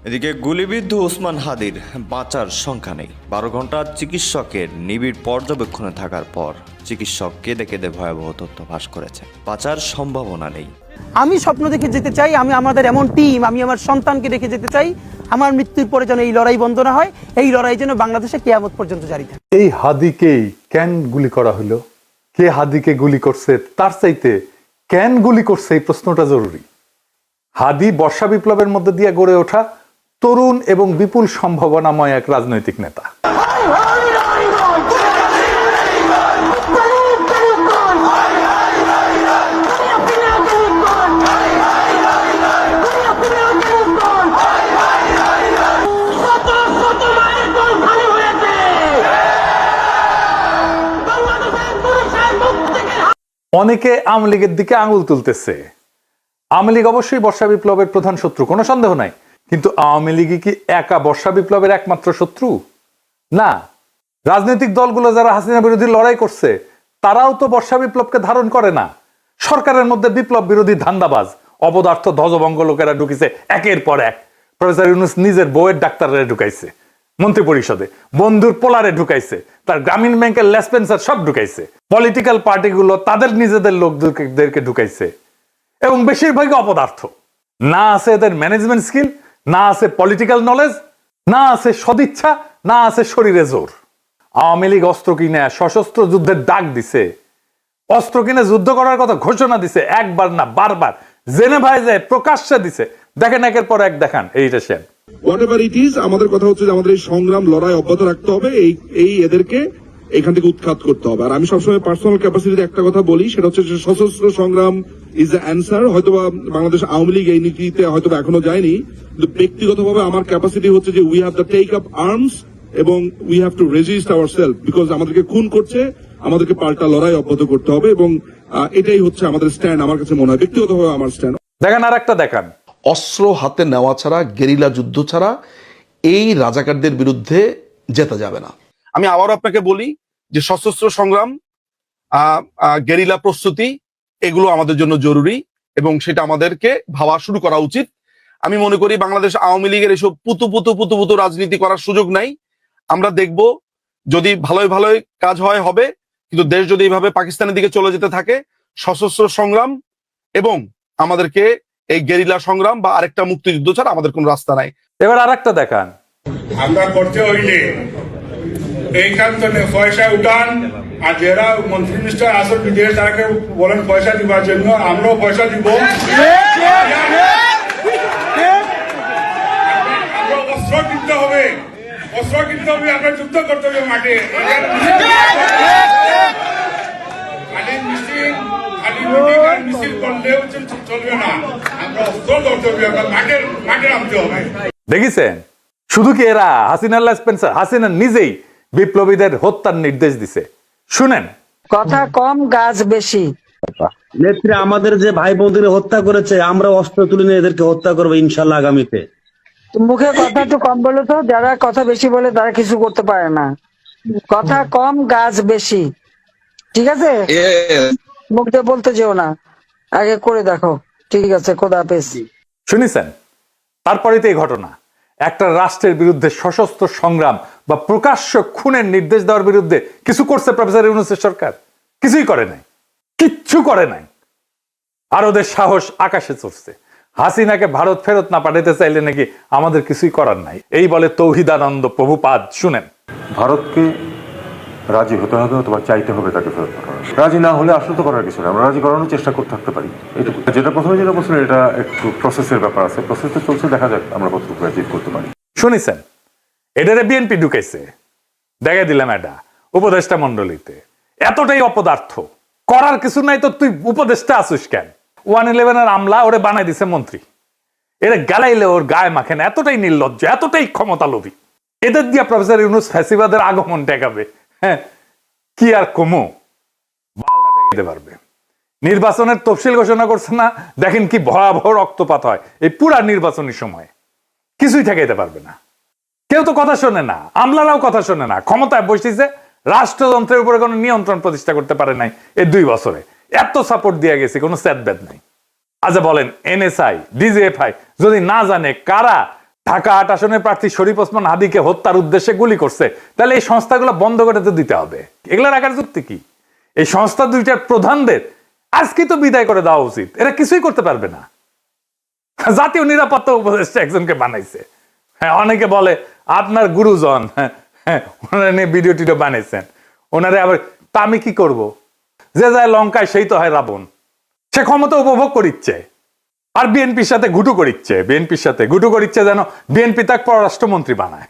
এদিকে গুলিবিদ্ধ ওসমান হাদির বাঁচার সংখ্যা নেই। 12 ঘন্টা চিকিৎসকের নিবিড় পর্যবেক্ষণে থাকার পর চিকিৎসক কেঁদে কেঁদে ভয়াবহ তথ্য ফাঁস করেছে, বাঁচার সম্ভাবনা নেই। আমি স্বপ্ন দেখে যেতে চাই, আমি আমাদের এমন টিম, আমি আমার সন্তানকে রেখে যেতে চাই, আমার মৃত্যুর পরে যেন এই লড়াই বন্ধ না হয়, এই লড়াই যেন বাংলাদেশে কিয়ামত পর্যন্ত জারি থাকে। এই হাদিকেই কেন গুলি করা হলো, কে হাদিকে গুলি করছে, তার চাইতে কেন গুলি করছে এই প্রশ্নটা জরুরি। হাদি বর্ষা বিপ্লবের মধ্যে দিয়ে গড়ে ওঠা তরুণ এবং বিপুল সম্ভাবনাময় এক রাজনৈতিক নেতা। অনেকে আওয়ামী লীগের দিকে আঙুল তুলতেছে। আওয়ামী লীগ অবশ্যই বর্ষা বিপ্লবের প্রধান শত্রু, কোনো সন্দেহ নাই, কিন্তু আওয়ামী লীগই কি একা বর্ষা বিপ্লবের একমাত্র শত্রু? না, রাজনৈতিক দলগুলো যারা হাসিনা বিরোধী লড়াই করছে তারাও তো বর্ষা বিপ্লবকে ধারণ করে না। সরকারের মধ্যে বিপ্লব বিরোধী ধান্দাবাজ অপদার্থ ধ্বজভঙ্গ লোকেরা ঢুকিছে একের পর এক। প্রফেসর ইউনূস নিজের বউয়ের ডাক্তাররা ঢুকাইছে মন্ত্রী পরিষদে, বন্ধুর পোলারে ঢুকাইছে, তার গ্রামীণ ব্যাংকের লেসপেন্সার সব ঢুকাইছে, পলিটিক্যাল পার্টিগুলো তাদের নিজেদের লোকদেরকে ঢুকাইছে, এবং বেশিরভাগই অপদার্থ। না আছে এদের ম্যানেজমেন্ট স্কিল, না আছে পলিটিক্যাল নলেজ, না আছে সদিচ্ছা, না আছে শরীরে জোর। আওয়ামী লীগ অস্ত্র কিনে সশস্ত্র যুদ্ধের ডাক দিছে, অস্ত্র কিনে যুদ্ধ করার কথা ঘোষণা দিছে, একবার না বারবার জেনেভায় যায় প্রকাশ্যে দিছে। দেখেন একের পর এক দেখান এইটা সেন। হোয়াটএভার ইট ইজ, আমাদের কথা হচ্ছে যে আমাদের এই সংগ্রাম লড়াই অব্যাহত রাখতে হবে, এই এদেরকে এখান থেকে উৎখাত করতে হবে। আর আমি সবসময় পার্সোনাল ক্যাপাসিটিতে একটা কথা বলি, সেটা হচ্ছে যে সশস্ত্র সংগ্রাম ইজ দ্য অ্যান্সার। হয়তোবা বাংলাদেশ আওয়ামী লীগ এই নীতিতে হয়তোবা এখনো যায়নি, কিন্তু ব্যক্তিগতভাবে আমার ক্যাপাসিটি হচ্ছে যে we have the take up arms এবং we have to resist our self, because আমাদেরকে খুন করছে, আমাদেরকে পাল্টা লড়াই অব্যাহত করতে হবে, এবং এটাই হচ্ছে আমাদের স্ট্যান্ড। আমার কাছে মনে হয় ব্যক্তিগতভাবে আমার স্ট্যান্ড। দেখেন আর একটা দেখান। অস্ত্র হাতে নেওয়া ছাড়া, গেরিলা যুদ্ধ ছাড়া এই রাজাকারদের বিরুদ্ধে জেতা যাবে না। আমি আবারও আপনাকে বলি যে সশস্ত্র সংগ্রাম, গেরিলা প্রস্তুতি, এগুলো আমাদের জন্য জরুরি এবং সেটা আমাদেরকে ভাবা শুরু করা উচিত। আমি মনে করি বাংলাদেশ আওয়ামী লীগের এসব পুতু রাজনীতি করার সুযোগ নাই। আমরা দেখব যদি ভালোই ভালোই কাজ হয় হবে, কিন্তু দেশ যদি এইভাবে পাকিস্তানের দিকে চলে যেতে থাকে, সশস্ত্র সংগ্রাম এবং আমাদেরকে এই গেরিলা সংগ্রাম বা আরেকটা মুক্তিযুদ্ধ ছাড়া আমাদের কোন রাস্তা নাই। এবার আর একটা দেখান। আমরা করতে হইলে এইখান থেকে পয়সা উঠান, আর যারা মন্ত্রী মিনিস্টার আসল বিদেশ তাকে বলেন পয়সা দিবার জন্য, আমরাও পয়সা দিব। অস্ত্র কিনতে হবে, আমরা যুদ্ধ করতে হবে মাঠে। মিছিল করলেও চলবে না, আমরা অস্ত্র করতে হবে, আমরা মাঠে নামতে হবে। দেখেছেন, শুধু কি এরা হাসিনা লেসপেন্সার, হাসিনা নিজেই বিপ্লবীদের হত্যার নির্দেশ দিছে। শুনেন, কথা কম গাছ বেশি। নেত্রী আমাদের যে ভাই বোনদের হত্যা করেছে, আমরা অস্ত্র তুলে নিয়ে এদেরকে হত্যা করবো ইনশাল্লাহ আগামীতে। মুখে কথা একটু কম বলো তো, যারা কথা বেশি বলে তারা কিছু করতে পারে না। কথা কম গাছ বেশি, ঠিক আছে? মুখ দিয়ে বলতে যেও না, আগে করে দেখো। ঠিক আছে, খোদা হাফেজ। শুনেছেন? তারপরে তো এই ঘটনা, একটা রাষ্ট্রের বিরুদ্ধে সশস্ত্র সংগ্রাম বা প্রকাশ্য খুনের নির্দেশ দেওয়ার বিরুদ্ধে কিছু করছে প্রফেসর ইউনূসের সরকার? কিছুই করে নাই, কিচ্ছু করে নাই। আর ওদের সাহস আকাশে চড়ছে। হাসিনাকে ভারত ফেরত না পাঠাতে চাইলে নাকি আমাদের কিছুই করার নাই, এই বলে তৌহিদানন্দ প্রভুপাদ। শুনেন, ভারতকে রাজি হতে হবে অথবা চাইতে হবে তাকে ফেরত পাঠানো। রাজি না হলে আসলে তো করার কিছু না, আমরা রাজি করানোর চেষ্টা করতে থাকতে পারি, এইটুকু। যেটা প্রথমে যেটা বলছিলেন, এটা একটু প্রসেসের ব্যাপার আছে, প্রসেসটা চলছে, দেখা যাক আমরা কতটুকু অ্যাচিভ করতে পারি। শুনেছেন, এটারে বিএনপি ঢুকাইছে, দেখা দিলাম এটা উপদেষ্টা মন্ডলীতে। এতটাই অপদার্থ, করার কিছু নাই তো তুই উপদেষ্টা আসিস কেন? 111 আমলা ওরে বানাই দিছে মন্ত্রী, এরা গালাইলে ওর গায়ে মাখেন। এতটাই নির্লজ্জ, এতটাই ক্ষমতা লোভী। এদের দিয়ে প্রফেসর ইউনূস ফ্যাসিবাদের আগমন ঠেকাবে। হ্যাঁ, কি আর কমো বালটা ঠেকাতে পারবে। নির্বাচনের তফসিল ঘোষণা করছে না, দেখেন কি ভয়াবহ রক্তপাত হয় এই পুরা নির্বাচনী সময়। কিছুই ঠেকাইতে পারবে না, কেউ তো কথা শোনে না, আমলারাও কথা শোনে না। ক্ষমতায় বসেছে, রাষ্ট্রযন্ত্রের উপরে কোনো নিয়ন্ত্রণ প্রতিষ্ঠা করতে পারে নাই এই 2 বছরে। এত সাপোর্ট দিয়ে গেছে, কোনো স্যাদব্যাদ নাই। আচ্ছা বলেন, এনএসআই, ডিজিএফআই যদি না জানে কারা ঢাকা ৮ আসনের প্রার্থী শরীফ ওসমান হাদিকে হত্যার উদ্দেশ্যে গুলি করছে, তাহলে এই সংস্থাগুলো বন্ধ করে তো দিতে হবে। এগুলো রাখার যুক্তি কি? এই সংস্থা দুইটার প্রধানদের আজকে তো বিদায় করে দেওয়া উচিত। এরা কিছুই করতে পারবে না। জাতীয় নিরাপত্তা উপদেষ্টা একজনকে বানাইছে। হ্যাঁ, অনেকে বলে আপনার গুরুজন, হ্যাঁ ওনারা নিয়ে ভিডিও টিডিও বানাইছেন। ওনারে আবার তা আমি কি করব? যে যায় লঙ্কায় সেই তো হয় রাবণ। সে ক্ষমতা উপভোগ করিচ্ছে আর বিএনপির সাথে ঘুটু করিচ্ছে যেন বিএনপি তাকে পররাষ্ট্রমন্ত্রী বানায়।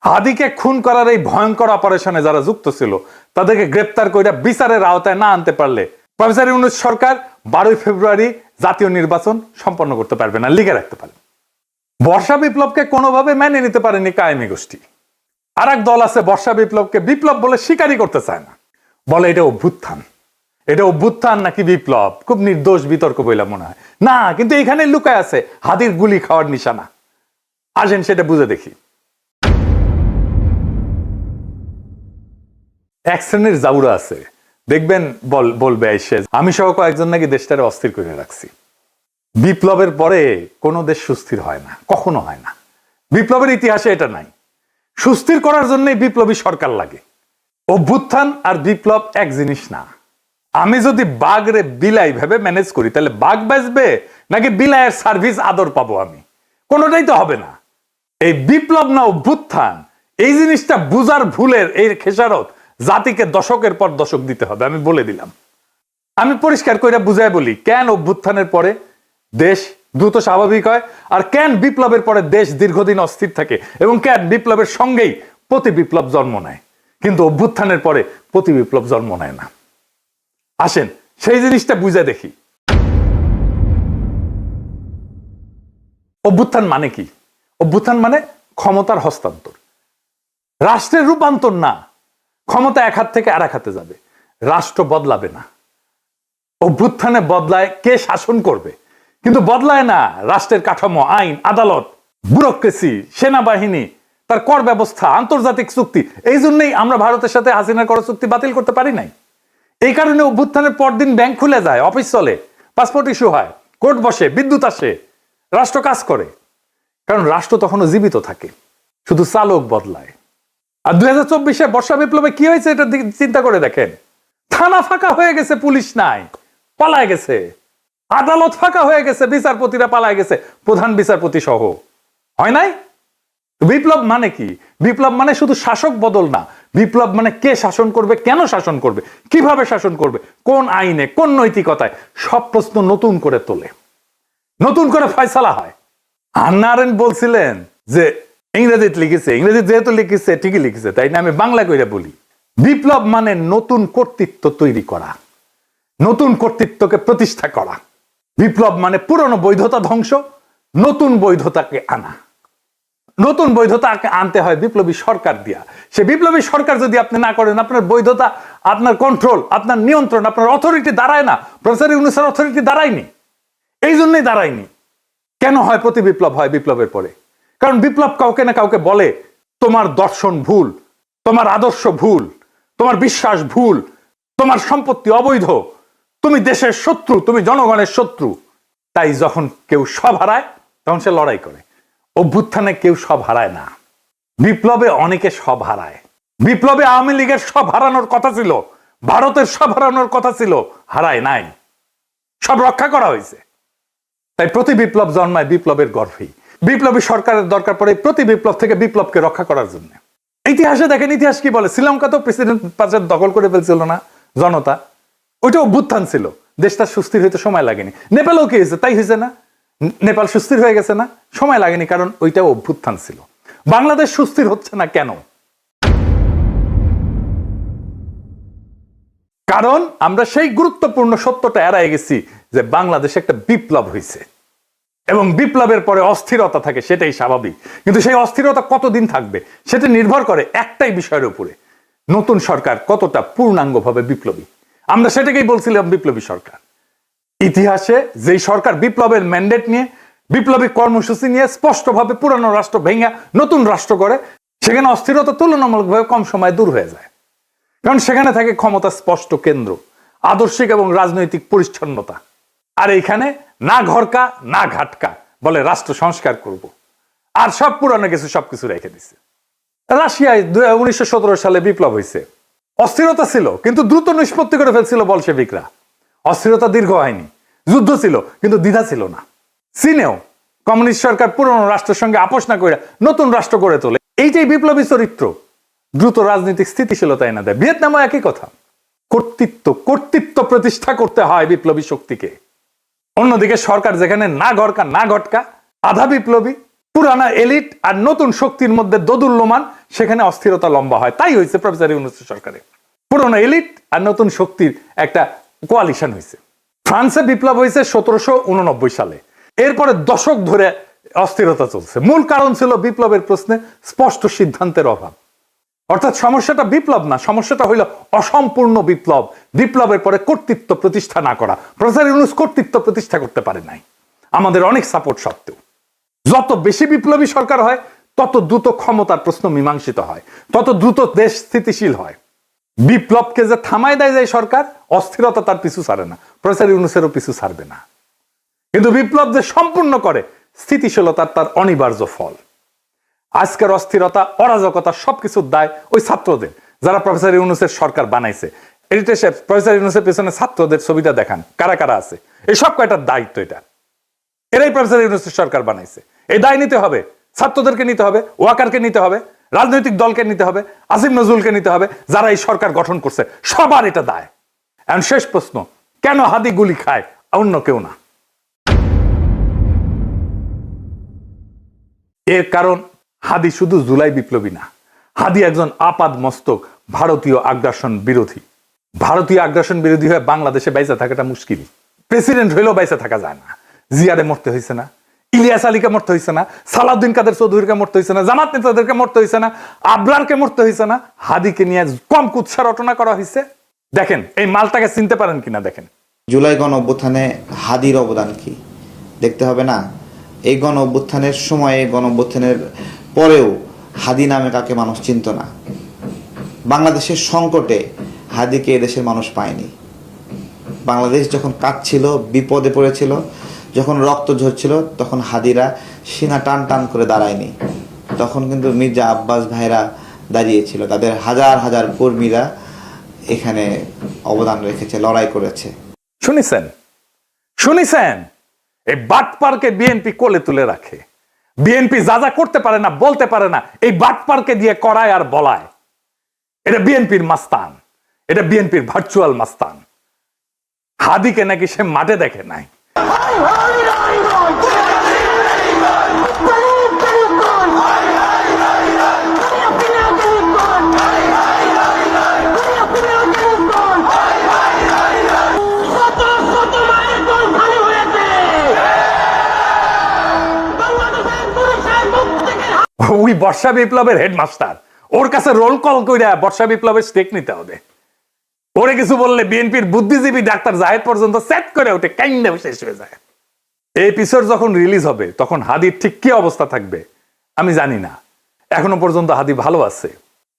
হাদিকে খুন করার এই ভয়ঙ্কর অপারেশনে যারা যুক্ত ছিল তাদেরকে গ্রেপ্তার করে বিচারের আওতায় না আনতে পারলে প্রফেসর ইউনূস সরকার 12 ফেব্রুয়ারি জাতীয় নির্বাচন সম্পন্ন করতে পারবে না, লিখে রাখতে পারবে। বর্ষা বিপ্লবকে কোনোভাবে মেনে নিতে পারেনি কায়েমি গোষ্ঠী। আর এক দল আছে বর্ষা বিপ্লবকে বিপ্লব বলে স্বীকারই করতে চায় না, বলে এটা অভ্যুত্থান। এটা অভ্যুত্থান নাকি বিপ্লব খুব নির্দোষ বিতর্ক বইলা মনে হয় না, কিন্তু এখানে লুকায় আছে হাদির গুলি খাওয়ার নিশানা। আসেন সেটা বুঝে দেখি। এক শ্রেণীর জাউরা আছে, দেখবেন বলবে এসে আমি সহ কয়েকজন নাকি দেশটারে অস্থির করে রাখছি। বিপ্লবের পরে কোনো দেশ সুস্থির হয় না, কখনো হয় না। বিপ্লবের ইতিহাসে এটা নাই। সুস্থির করার জন্যই বিপ্লবী সরকার লাগে। অভ্যুত্থান আর বিপ্লব এক জিনিস না। আমি যদি বাঘরে বিলাই ভেবে ম্যানেজ করি তাহলে বাঘ বাঁচবে নাকি বিলাইয়ের সার্ভিস আদর পাবো আমি? কোনোটাই তো হবে না। এই বিপ্লব না অভ্যুত্থান, এই জিনিসটা বুঝার ভুলের এই খেসারত জাতিকে দশকের পর দশক দিতে হবে। আমি বলে দিলাম, আমি পরিষ্কার করে বুঝাই বলি কেন অভ্যুত্থানের পরে দেশ দ্রুত স্বাভাবিক হয় আর কেন বিপ্লবের পরে দেশ দীর্ঘদিন অস্থির থাকে এবং কেন বিপ্লবের সঙ্গেই প্রতি বিপ্লব জন্ম নেয় কিন্তু অভ্যুত্থানের পরে প্রতি বিপ্লব জন্ম নেয় না। আসেন সেই জিনিসটা বুঝে দেখি। অভ্যুত্থান মানে কি? অভ্যুত্থান মানে ক্ষমতার হস্তান্তর, রাষ্ট্রের রূপান্তর না। ক্ষমতা এক হাত থেকে আর এক হাতে যাবে, রাষ্ট্র বদলাবে না। অভ্যুত্থানে বদলায় কে শাসন করবে, কিন্তু বদলায় না রাষ্ট্রের কাঠামো, আইন, আদালত, ব্যুরোক্রেসি, সেনাবাহিনী, তার কর ব্যবস্থা, আন্তর্জাতিক চুক্তি। এই জন্যই আমরা ভারতের সাথে হাসিনার কর চুক্তি বাতিল করতে পারি নাই। এই কারণে অভ্যুত্থানের পরদিন ব্যাংক খুলে যায়, অফিস চলে, পাসপোর্ট ইস্যু হয়, কোর্ট বসে, বিদ্যুৎ আসে, রাষ্ট্র কাজ করে। কারণ রাষ্ট্র তখনও জীবিত থাকে, শুধু চালক বদলায়। আর 2024 বর্ষা বিপ্লবে কি হয়েছে এটা চিন্তা করে দেখেন। থানা ফাঁকা হয়ে গেছে, পুলিশ নাই, পালায় গেছে। আদালত ফাঁকা হয়ে গেছে, বিচারপতিরা পালায় গেছে, প্রধান বিচারপতি সহ। হয় নাই? বিপ্লব মানে কি? বিপ্লব মানে শুধু শাসক বদল না। বিপ্লব মানে কে শাসন করবে, কেন শাসন করবে, কিভাবে শাসন করবে, কোন আইনে, কোন নৈতিকতায়, সব প্রশ্ন নতুন করে তোলে, নতুন করে ফয়সালা হয়। হান্না আরেন্ট বলছিলেন যে ইংরেজিতে লিখেছে, ইংরেজি যেহেতু লিখেছে ঠিকই লিখেছে, তাই না আমি বাংলা কইরা বলি। বিপ্লব মানে নতুন কর্তৃত্ব তৈরি করা, নতুন কর্তৃত্বকে প্রতিষ্ঠা করা। বিপ্লব মানে পুরনো বৈধতা ধ্বংস, নতুন বৈধতাকে আনা। নতুন বৈধতাকে আনতে হয় বিপ্লবী সরকার দিয়া। সে বিপ্লবী সরকার যদি আপনি না করেন, আপনার বৈধতা, আপনার কন্ট্রোল, আপনার নিয়ন্ত্রণ, আপনার অথরিটি দাঁড়ায় না। প্রফেসর ইউনূসের অথরিটি দাঁড়ায়নি, এই জন্যই দাঁড়ায়নি। কেন হয় প্রতি বিপ্লব হয় বিপ্লবের পরে? কারণ বিপ্লব কাউকে না কাউকে বলে তোমার দর্শন ভুল, তোমার আদর্শ ভুল, তোমার বিশ্বাস ভুল, তোমার সম্পত্তি অবৈধ, তুমি দেশের শত্রু, তুমি জনগণের শত্রু। তাই যখন কেউ সব হারায় তখন সে লড়াই করে। অভ্যুত্থানে কেউ সব হারায় না, বিপ্লবে অনেকে সব হারায়। বিপ্লবে আওয়ামী লীগের সব হারানোর কথা ছিল, ভারতের সব হারানোর কথা ছিল, হারায় নাই, সব রক্ষা করা হয়েছে। তাই প্রতি বিপ্লব জন্মায় বিপ্লবের গর্ভেই। বিপ্লবী সরকারের দরকার পড়ে প্রতি বিপ্লব থেকে বিপ্লবকে রক্ষা করার জন্য। ইতিহাসে দেখেন, ইতিহাস কি বলে? শ্রীলঙ্কা তো প্রেসিডেন্ট পাঁচের দখল করে ফেলছিল না জনতা, ওইটা অভ্যুত্থান ছিল। দেশটা সুস্থির হইতে সময় লাগেনি। নেপালও কি হয়েছে? তাই হয়েছে না? নেপাল সুস্থির হয়ে গেছে না? সময় লাগেনি, কারণ ওইটাও অভ্যুত্থান ছিল। বাংলাদেশ সুস্থির হচ্ছে না কেন? কারণ আমরা সেই গুরুত্বপূর্ণ সত্যটা এড়াই গেছি যে বাংলাদেশে একটা বিপ্লব হয়েছে এবং বিপ্লবের পরে অস্থিরতা থাকে, সেটাই স্বাভাবিক। কিন্তু সেই অস্থিরতা কতদিন থাকবে সেটা নির্ভর করে একটাই বিষয়ের উপরে, নতুন সরকার কতটা পূর্ণাঙ্গভাবে বিপ্লবী। আমরা সেটাকেই বলছিলাম বিপ্লবী সরকার। ইতিহাসে যেই সরকার বিপ্লবের ম্যান্ডেট নিয়ে, বিপ্লবী কর্মসূচি নিয়ে স্পষ্টভাবে পুরানো রাষ্ট্র ভেঙে নতুন রাষ্ট্র করে, সেখানে অস্থিরতা তুলনামূলকভাবে কম সময়ে দূর হয়ে যায়। কারণ সেখানে থাকে ক্ষমতা স্পষ্ট কেন্দ্র, আদর্শিক এবং রাজনৈতিক পরিচ্ছন্নতা। আর এইখানে না ঘরকা না ঘাটকা, বলে রাষ্ট্র সংস্কার করব। আর সব পুরানো কিছু সবকিছু রেখে দিছে। রাশিয়ায় 1917 সালে বিপ্লব হয়েছে, অস্থিরতা ছিল কিন্তু দ্রুত নিষ্পত্তি করে ফেলছিল বলশেভিকরা। অস্থিরতা দীর্ঘ হয়নি, যুদ্ধ ছিল কিন্তু দ্বিধা ছিল না। চীনেও কমিউনিস্ট সরকার পুরনো রাষ্ট্রের সঙ্গে আপোষ না করে নতুন রাষ্ট্র গড়ে তোলে। এইটাই বিপ্লবী চরিত্র, দ্রুত রাজনৈতিক স্থিতিশীলতা এনে দেয়। ভিয়েতনামও একই কথা। কর্তৃত্ব প্রতিষ্ঠা করতে হয় বিপ্লবী শক্তিকে। অন্যদিকে সরকার যেখানে না গড়কা না ঘটকা, আধা বিপ্লবী, পুরানা এলিট আর নতুন শক্তির মধ্যে দোদুল্যমান, সেখানে অস্থিরতা লম্বা হয়। তাই হয়েছে প্রফেসর ইউনূসের সরকারে। পুরনো এলিট আর নতুন শক্তির একটা কোয়ালিশন হয়েছে। ফ্রান্সে বিপ্লব হয়েছে 1789 সালে। এরপরে দশক ধরে অস্থিরতা চলছে। মূল কারণ ছিল বিপ্লবের প্রশ্নে স্পষ্ট সিদ্ধান্তের অভাব। অর্থাৎ সমস্যাটা বিপ্লব না, সমস্যাটা হইল অসম্পূর্ণ বিপ্লব। বিপ্লবের পরে কর্তৃত্ব প্রতিষ্ঠা না করা। প্রফেসর ইউনূস কর্তৃত্ব প্রতিষ্ঠা করতে পারে নাই, আমাদের অনেক সাপোর্ট সত্ত্বেও। যত বেশি বিপ্লবী সরকার হয় তত দ্রুত ক্ষমতার প্রশ্ন মীমাংসিত হয়, তত দ্রুত দেশ স্থিতিশীল হয়। বিপ্লবকে যে থামায় দেয় যায় সরকার, অস্থিরতা তার পিছু ছাড়ে না, প্রফেসর ইউনূসেরও পিছু ছাড়বে না। কিন্তু বিপ্লব যে সম্পূর্ণ করে, স্থিতিশীলতার তার অনিবার্য ফল। আজকের অস্থিরতা, অরাজকতা সবকিছুর দায় ওই ছাত্রদের, যারা প্রফেসর ইউনূসের সরকার বানাইছে। এডিটর সাহেব, প্রফেসর ইউনূসের পেছনে ছাত্রদের ছবিটা দেখান, কারা কারা আছে। এই সব কয়টার দায়িত্ব এটা। এরাই প্রফেসর ইউনূসের সরকার বানাইছে। এই দায় নিতে হবে, ছাত্রদেরকে নিতে হবে, ওয়াকারকে নিতে হবে, রাজনৈতিক দলকে নিতে হবে, আসিফ নজরুলকে নিতে হবে, যারা এই সরকার গঠন করছে। সবার এটা দায়। এখন শেষ প্রশ্ন, কেন হাদি গুলি খায়, অন্য কেউ না? এর কারণ হাদি শুধু জুলাই বিপ্লবী না, হাদি একজন আপাদ মস্তক ভারতীয় আগ্রাসন বিরোধী। ভারতীয় আগ্রাসন বিরোধী হয়ে বাংলাদেশে বাইসা থাকাটা মুশকিল। প্রেসিডেন্ট হইলেও বাইসা থাকা যায় না। জিয়ারে মরতে হয়েছে না, ইলিয়াস আলীকে মরতে হয়েছে না, সালাউদ্দিন কাদের চৌধুরীকে মরতে হয়েছে না, জামাত নেতাদেরকে মরতে হয়েছে না, আবরারকে মরতে হয়েছে না, হাদিকে নিয়ে কম কুৎসা রটনা করা হয়েছে। দেখেন এই মালটাকে চিনতে পারেন কিনা দেখেন। জুলাই গণ অভ্যুত্থানে হাদির অবদান কি দেখতে হবে না? এই গণ অভ্যুত্থানের সময়ে, গণ অভ্যুত্থানের পরেও হাদি নামে কাকে মানুষ চিনত না। বাংলাদেশের সংকটে হাদিকে এদেশের মানুষ পায়নি। বাংলাদেশ যখন কাঁদছিল, বিপদে পড়েছিল, যখন রক্ত ঝরছিল, তখন হাদিরা সিনা টান টান করে দাঁড়ায়নি। তখন কিন্তু মির্জা আব্বাস ভাইরা দাঁড়িয়েছিল, তাদের হাজার হাজার কর্মীরা এখানে অবদান রেখেছে, লড়াই করেছে। শুনিছেন এই বাটপারকে বিএনপি কোলে তুলে রাখে। বিএনপি যা যা করতে পারে না, বলতে পারে না, এই বাটপারকে দিয়ে করায় আর বলায়। এটা বিএনপির মাস্তান, এটা বিএনপির ভার্চুয়াল মাস্তান। হাদিকে নাকি সে মাঠে দেখে নাই। ওই বর্ষা বিপ্লবের হেডমাস্টার, ওর কাছে রোল কল কইরা বর্ষা বিপ্লবের স্টেক নিতে হবে। ওরে কিছু বললে বিএনপির বুদ্ধিজীবী ডাক্তার জাহেদ পর্যন্ত সেট করে ওঠে, কাইন্ডা শেষ হয়ে যায়। এই এপিসোড যখন রিলিজ হবে তখন হাদির ঠিক কি অবস্থা থাকবে আমি জানি না। এখনো পর্যন্ত হাদি ভালো আছে।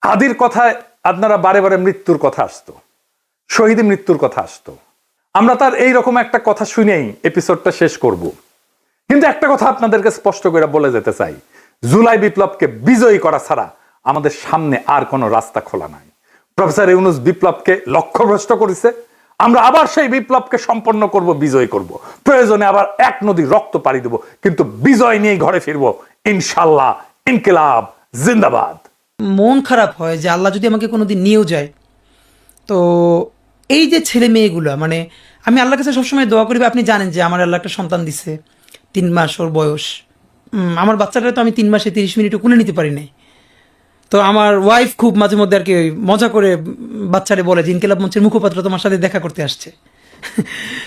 হাদির কথায় আপনারা বারে বারে মৃত্যুর কথা আসতো, শহীদ মৃত্যুর কথা আসতো। আমরা তার এইরকম একটা কথা শুনেই এপিসোডটা শেষ করব। কিন্তু একটা কথা আপনাদেরকে স্পষ্ট করে বলে যেতে চাই, জুলাই বিপ্লবকে বিজয়ী করা ছাড়া আমাদের সামনে আর কোনো রাস্তা খোলা নাই। প্রফেসর ইউনূস বিপ্লবকে লক্ষ্যভ্রষ্ট করেছে। আমরা আবার সেই বিপ্লবকে সম্পন্ন করব, বিজয় করব। প্রয়োজনে আবার এক নদী রক্ত পাড়ি দেব, কিন্তু বিজয় নিয়ে ঘরে ফিরবো ইনশাল্লাহ। ইনকিলাব জিন্দাবাদ। মন খারাপ হয় যে আল্লাহ যদি আমাকে কোনোদিন নিয়েও যায়, তো এই যে ছেলে মেয়েগুলো, মানে আমি আল্লাহর কাছে সবসময় দোয়া করি। আপনি জানেন যে আমার আল্লাহ একটা সন্তান দিছে, 3 মাস ওর বয়স। আমার বাচ্চাটা তো আমি 3 মাসে 30 মিনিটও কোলে নিতে পারি নাই। তো আমার ওয়াইফ খুব মাঝে মধ্যে আর কি মজা করে বাচ্চারে বলে যে ইনকিলাব মঞ্চের মুখপাত্র তোমার সাথে দেখা করতে আসছে।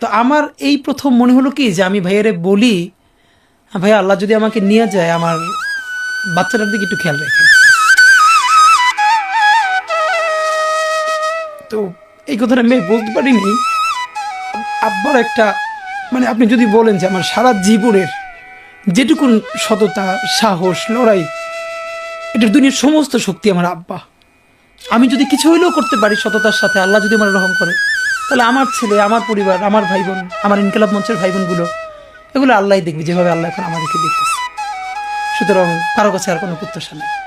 তো আমার এই প্রথম মনে হলো কি যে আমি ভাইয়ারে বলি, ভাইয়া আল্লাহ যদি আমাকে নিয়ে যায় আমার বাচ্চাটার দিকে একটু খেয়াল রাখেন। তো এই কথাটা আমি বলতে পারিনি। আব্বার একটা মানে আপনি যদি বলেন যে আমার সারা জীবনের যেটুকুন সততা, সাহস, লড়াই, এটার দুনিয়ার সমস্ত শক্তি আমার আব্বা। আমি যদি কিছু হইলেও করতে পারি সততার সাথে, আল্লাহ যদি আমার রহম করে, তাহলে আমার ছেলে, আমার পরিবার, আমার ভাই বোন, আমার ইনকিলাব মঞ্চের ভাই বোনগুলো, এগুলো আল্লাহ দেখবে যেভাবে আল্লাহ এখন আমাদেরকে দেখতেছে। সুতরাং কারো কাছে আর কোনো প্রত্যাশা নেই।